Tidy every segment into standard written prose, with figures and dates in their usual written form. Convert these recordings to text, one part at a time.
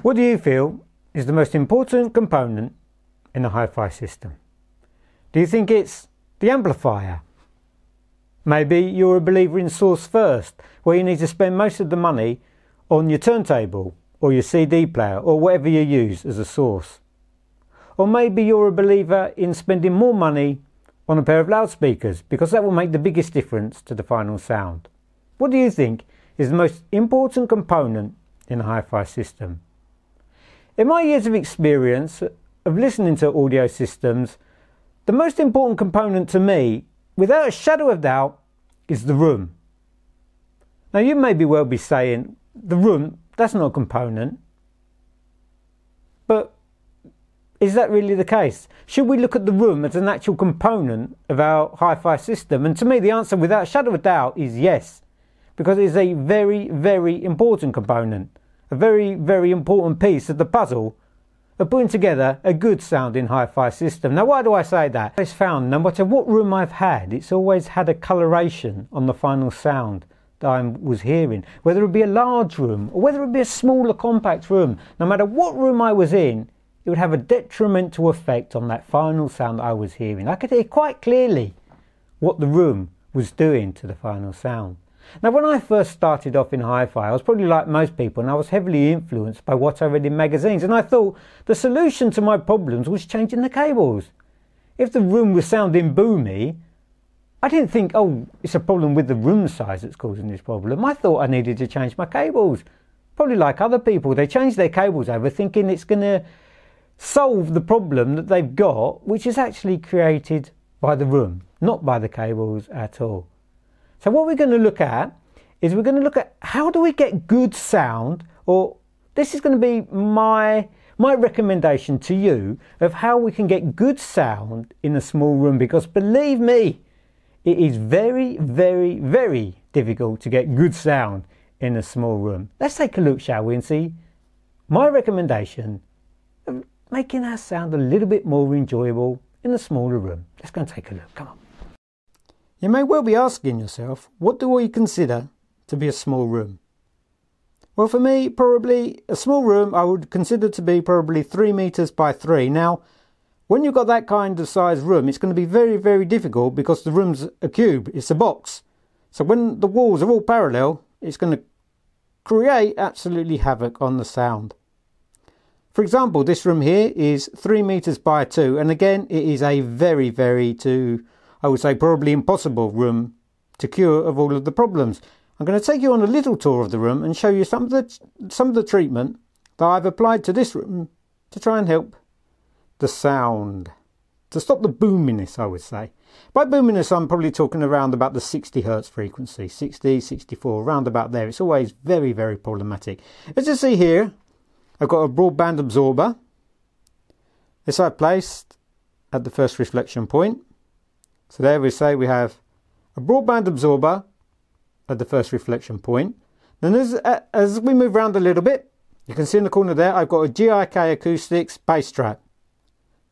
What do you feel is the most important component in a hi-fi system? Do you think it's the amplifier? Maybe you're a believer in source first, where you need to spend most of the money on your turntable or your CD player or whatever you use as a source. Or maybe you're a believer in spending more money on a pair of loudspeakers because that will make the biggest difference to the final sound. What do you think is the most important component in a hi-fi system? In my years of experience of listening to audio systems, the most important component to me, without a shadow of doubt, is the room. Now you may well be saying, the room, that's not a component. But is that really the case? Should we look at the room as an actual component of our hi-fi system? And to me the answer without a shadow of a doubt is yes. Because it is a very, very important component. A very, very important piece of the puzzle of putting together a good sounding hi-fi system. Now why do I say that? I've found no matter what room I've had, it's always had a coloration on the final sound that I was hearing. Whether it be a large room or whether it be a smaller compact room, no matter what room I was in, it would have a detrimental effect on that final sound that I was hearing. I could hear quite clearly what the room was doing to the final sound. Now when I first started off in hi-fi, I was probably like most people and I was heavily influenced by what I read in magazines, and I thought the solution to my problems was changing the cables. If the room was sounding boomy, I didn't think, oh, it's a problem with the room size that's causing this problem. I thought I needed to change my cables. Probably like other people, they change their cables over thinking it's going to solve the problem that they've got, which is actually created by the room, not by the cables at all. So what we're going to look at is we're going to look at how do we get good sound, or this is going to be my recommendation to you of how we can get good sound in a small room, because believe me, it is very, very, very difficult to get good sound in a small room. Let's take a look, shall we, and see my recommendation of making our sound a little bit more enjoyable in a smaller room. Let's go and take a look. Come on. You may well be asking yourself, what do we consider to be a small room? Well, for me, probably a small room I would consider to be probably 3 meters by 3. Now, when you've got that kind of size room, it's going to be very, very difficult because the room's a cube, it's a box. So when the walls are all parallel, it's going to create absolutely havoc on the sound. For example, this room here is 3 meters by 2, and again, it is a very, I would say probably impossible room to cure of all of the problems. I'm going to take you on a little tour of the room and show you some of the treatment that I've applied to this room to try and help the sound, to stop the boominess, I would say. By boominess, I'm probably talking around about the 60 Hertz frequency, 60, 64, around about there. It's always very, very problematic. As you see here, I've got a broadband absorber. This I've placed at the first reflection point. So there we say we have a broadband absorber at the first reflection point. Then as we move around a little bit, you can see in the corner there I've got a GIK Acoustics bass trap.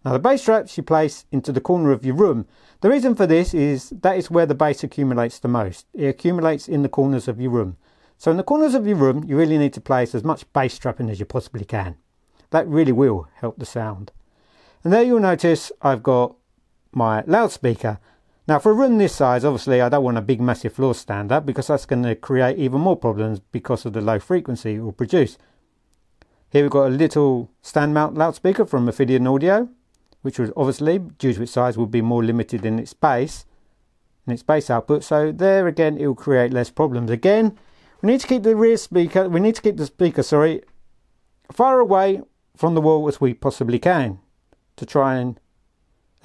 Now the bass traps you place into the corner of your room. The reason for this is that is where the bass accumulates the most. It accumulates in the corners of your room. So in the corners of your room you really need to place as much bass trapping as you possibly can. That really will help the sound. And there you'll notice I've got my loudspeaker. Now for a room this size, obviously I don't want a big massive floor stand up because that's going to create even more problems because of the low frequency it will produce. Here we've got a little stand mount loudspeaker from Ophidian Audio, which was obviously, due to its size, will be more limited in its bass output. So there again it will create less problems. Again, we need to keep the speaker, far away from the wall as we possibly can to try and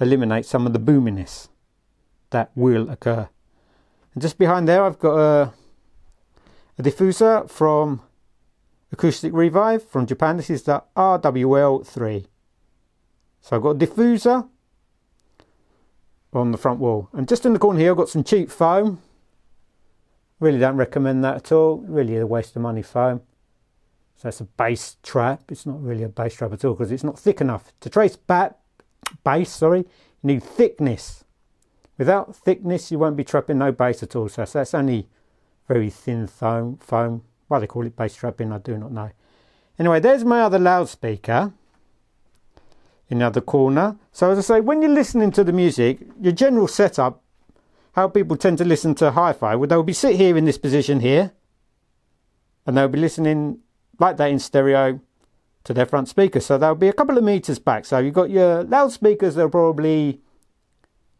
eliminate some of the boominess that will occur. And just behind there I've got a diffuser from Acoustic Revive from Japan. This is the RWL3. So I've got a diffuser on the front wall, and just in the corner here I've got some cheap foam. Really don't recommend that at all. Really a waste of money foam. So that's a bass trap. It's not really a bass trap at all because it's not thick enough to trace bass. You need thickness. Without thickness you won't be trapping no bass at all. So that's only very thin foam. Why they call it bass trapping I do not know. Anyway, there's my other loudspeaker in the other corner. So as I say, when you're listening to the music, your general setup, how people tend to listen to hi-fi, well, they'll be sit here in this position here, and they'll be listening like that in stereo to their front speaker. So they'll be a couple of meters back. So you've got your loudspeakers that are probably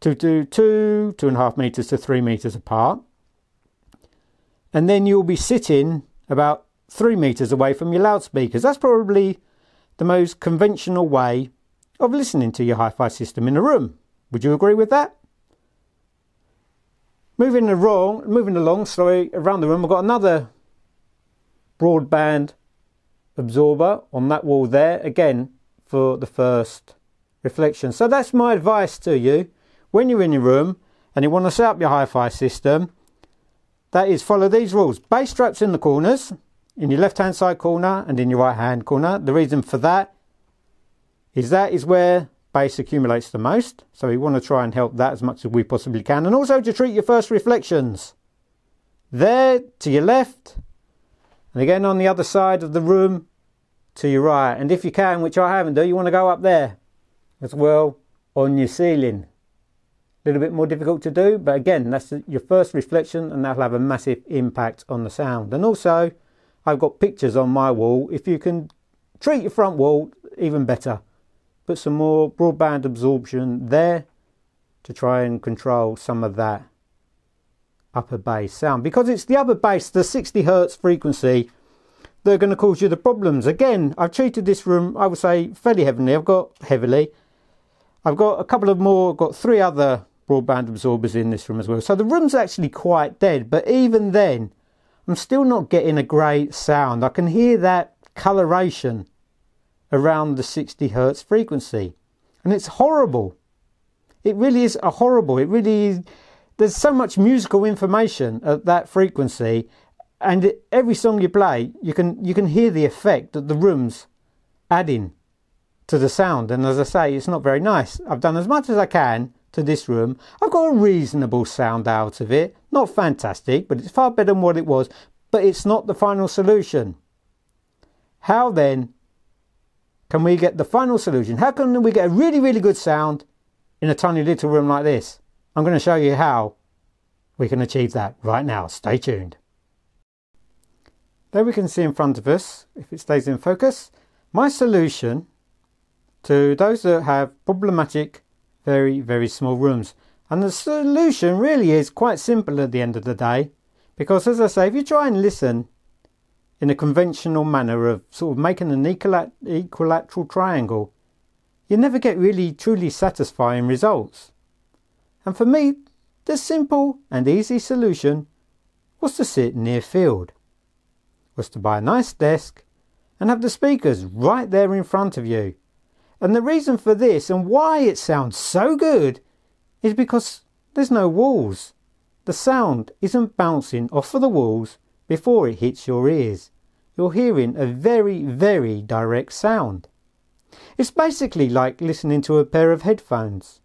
2.5 meters to 3 meters apart. And then you'll be sitting about 3 meters away from your loudspeakers. That's probably the most conventional way of listening to your hi-fi system in a room. Would you agree with that? Moving along, around the room, I've got another broadband absorber on that wall there, again for the first reflection. So that's my advice to you when you're in your room and you want to set up your hi-fi system. That is, follow these rules. Bass straps in the corners, in your left hand side corner and in your right hand corner. The reason for that is where bass accumulates the most, so we want to try and help that as much as we possibly can. And also to treat your first reflections there to your left, and again on the other side of the room to your right. And if you can, which I haven't done, you want to go up there as well on your ceiling. A little bit more difficult to do, but again, that's your first reflection and that'll have a massive impact on the sound. And also I've got pictures on my wall. If you can treat your front wall, even better. Put some more broadband absorption there to try and control some of that upper bass sound, because it's the upper bass, the 60 hertz frequency, that are going to cause you the problems. Again, I've treated this room, I would say, fairly heavily. I've got a couple of more, I've got 3 other broadband absorbers in this room as well. So the room's actually quite dead, but even then, I'm still not getting a great sound. I can hear that coloration around the 60 hertz frequency, and it's horrible. It really is horrible. It really is. There's so much musical information at that frequency, and every song you play, you can hear the effect that the room's adding to the sound. And as I say, it's not very nice. I've done as much as I can to this room. I've got a reasonable sound out of it, not fantastic, but it's far better than what it was. But it's not the final solution. How then can we get the final solution? How can we get a really, really good sound in a tiny little room like this? I'm going to show you how we can achieve that right now. Stay tuned. There we can see in front of us, if it stays in focus, my solution to those that have problematic, very, very small rooms. And the solution really is quite simple at the end of the day, because as I say, if you try and listen in a conventional manner of sort of making an equilateral triangle, you never get really truly satisfying results. And for me, the simple and easy solution was to sit near field, was to buy a nice desk and have the speakers right there in front of you. And the reason for this and why it sounds so good is because there's no walls. The sound isn't bouncing off of the walls before it hits your ears. You're hearing a very, very direct sound. It's basically like listening to a pair of headphones.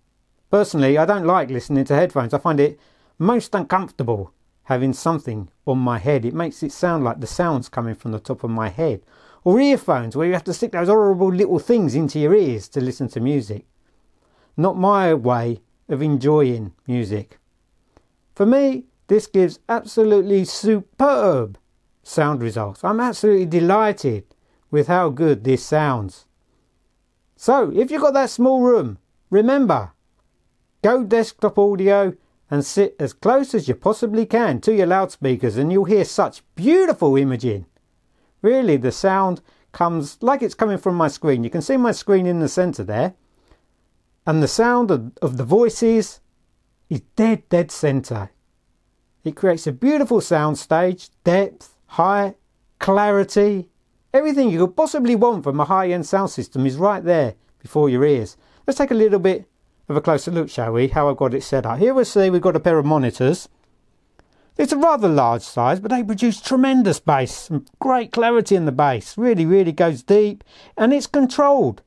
Personally, I don't like listening to headphones. I find it most uncomfortable having something on my head. It makes it sound like the sound's coming from the top of my head. Or earphones, where you have to stick those horrible little things into your ears to listen to music. Not my way of enjoying music. For me, this gives absolutely superb sound results. I'm absolutely delighted with how good this sounds. So, if you've got that small room, remember, go desktop audio and sit as close as you possibly can to your loudspeakers and you'll hear such beautiful imaging. Really, the sound comes like it's coming from my screen. You can see my screen in the centre there. And the sound of the voices is dead centre. It creates a beautiful sound stage, depth, height, clarity. Everything you could possibly want from a high-end sound system is right there before your ears. Let's take a little bit of a closer look, shall we, how I've got it set up. Here we see we've got a pair of monitors. It's a rather large size, but they produce tremendous bass, and great clarity in the bass. Really, really goes deep, and it's controlled.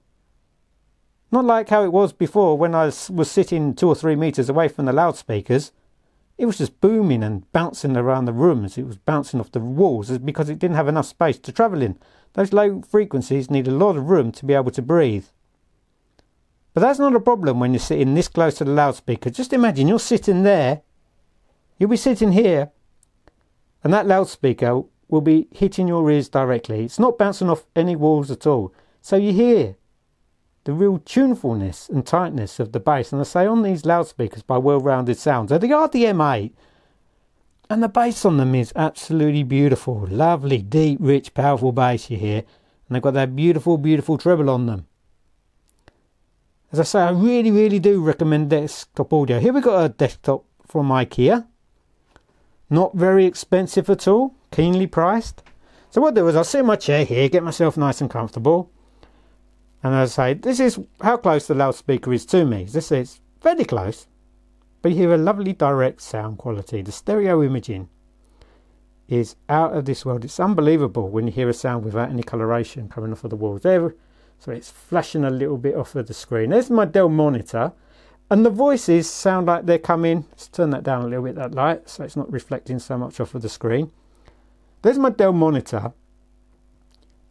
Not like how it was before when I was sitting 2 or 3 meters away from the loudspeakers. It was just booming and bouncing around the room as it was bouncing off the walls because it didn't have enough space to travel in. Those low frequencies need a lot of room to be able to breathe. But that's not a problem when you're sitting this close to the loudspeaker. Just imagine you're sitting there, you'll be sitting here, and that loudspeaker will be hitting your ears directly. It's not bouncing off any walls at all. So you hear the real tunefulness and tightness of the bass. And I say on these loudspeakers by Well-Rounded Sounds, they are the M8. And the bass on them is absolutely beautiful. Lovely, deep, rich, powerful bass you hear. And they've got that beautiful, beautiful treble on them. As I say, I really, really do recommend desktop audio. Here we've got a desktop from IKEA. Not very expensive at all. Keenly priced. So what I'll do is I'll sit in my chair here, get myself nice and comfortable. And as I say, this is how close the loudspeaker is to me. This is fairly close. But you hear a lovely direct sound quality. The stereo imaging is out of this world. It's unbelievable when you hear a sound without any coloration coming off of the walls. There, so it's flashing a little bit off of the screen. There's my Dell monitor. And the voices sound like they're coming. Let's turn that down a little bit, that light, so it's not reflecting so much off of the screen. There's my Dell monitor.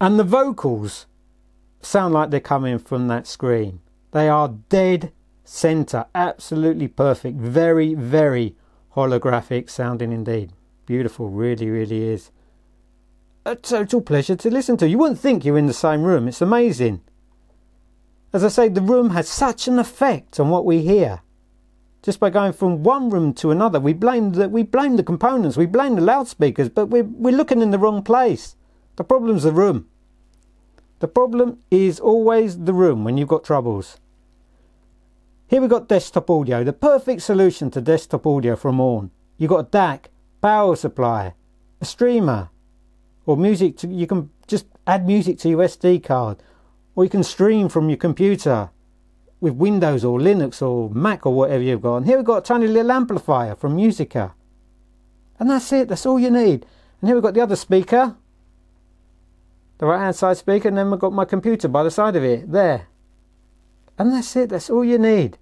And the vocals sound like they're coming from that screen. They are dead center, absolutely perfect, very, very holographic sounding indeed. Beautiful, really, really is. A total pleasure to listen to. You wouldn't think you're in the same room. It's amazing. As I say, the room has such an effect on what we hear. Just by going from one room to another, we blame the components, we blame the loudspeakers, but we're looking in the wrong place. The problem's the room. The problem is always the room when you've got troubles. Here we've got desktop audio, the perfect solution to desktop audio from Orn. You've got a DAC, power supply, a streamer, or music. You can just add music to your SD card, or you can stream from your computer with Windows or Linux or Mac or whatever you've got. And here we've got a tiny little amplifier from Musica. And that's it, that's all you need. And here we've got the other speaker, the right hand side speaker, and then we've got my computer by the side of it, there. And that's it, that's all you need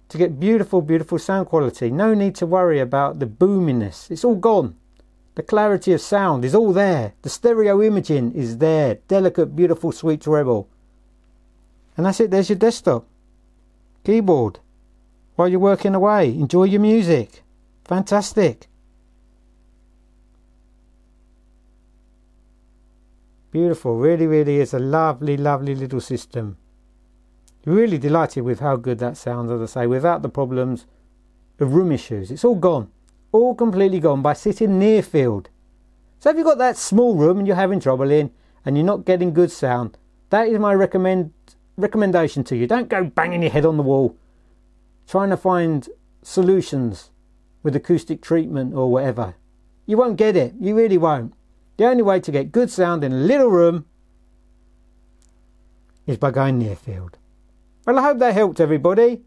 to get beautiful, beautiful sound quality. No need to worry about the boominess. It's all gone. The clarity of sound is all there. The stereo imaging is there. Delicate, beautiful, sweet treble. And that's it, there's your desktop. Keyboard. While you're working away, enjoy your music. Fantastic. Beautiful, really, really is a lovely, lovely little system. Really delighted with how good that sounds, as I say, without the problems of room issues. It's all gone. All completely gone by sitting near field. So if you've got that small room and you're having trouble in and you're not getting good sound, that is my recommendation to you. Don't go banging your head on the wall trying to find solutions with acoustic treatment or whatever. You won't get it. You really won't. The only way to get good sound in a little room is by going near field. Well, I hope that helped everybody.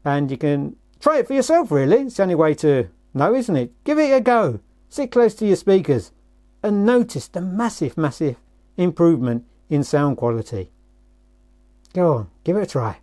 And you can try it for yourself, really. It's the only way to know, isn't it? Give it a go. Sit close to your speakers and notice the massive, massive improvement in sound quality. Go on, give it a try.